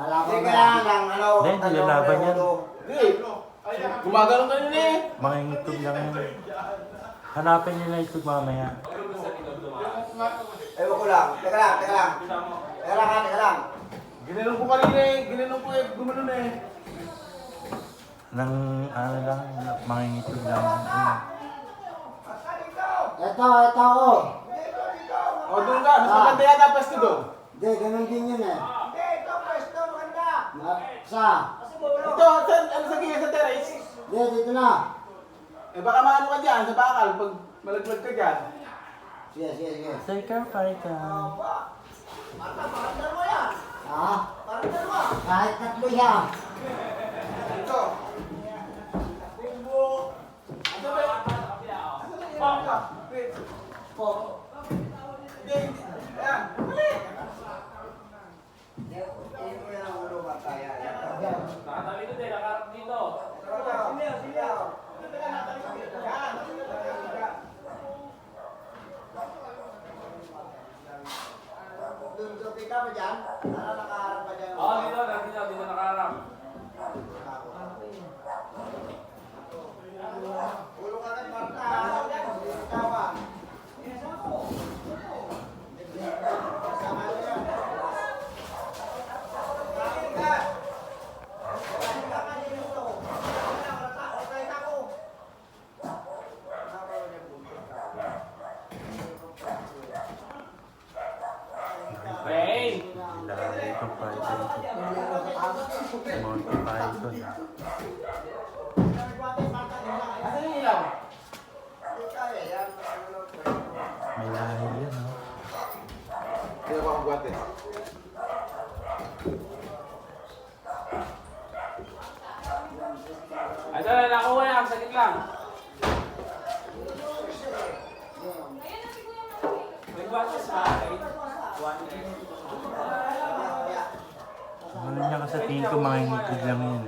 Hindi kailangan lang, Hindi, nilalaban yan. Hindi. Gumagano ka nila eh. Mga itog lang yan. Hanapin nyo na itog mamaya. Ewan ko lang. Teka lang. Teka lang. Ginanong ko kanina eh. Ginanong ko eh. Gumano na eh. Nang ano lang, mga itog lang. Ito, oh. O doon ka. Mas maganda yata pwesto doon. Hindi, ganun din yun eh. Hindi, ito, pwesto, maganda. Sa? Ito, ano sa gilid sa terrace? Hindi, dito na. Eh baka maano ka dyan sa bakal pag malaglag ka dyan. Sige. Say ka, Parita. Ha? Kahit tatlo siya. Ito. Ano ba yun? Ano ba yun? Wait. Hindi. Ayan. Nakatabi ko din, nakarap dito. Oo, dito nakarap. Hey! Nilalaban itong Parita ito. Monty Python. Asan yung ilaw? May lahi yan, no? Kaya ba akong guwate? Ay, dala, nakuha yan. Sakit lang. May batas sa akin. Ano niya ka sa tingin ko, mga itog lang yan.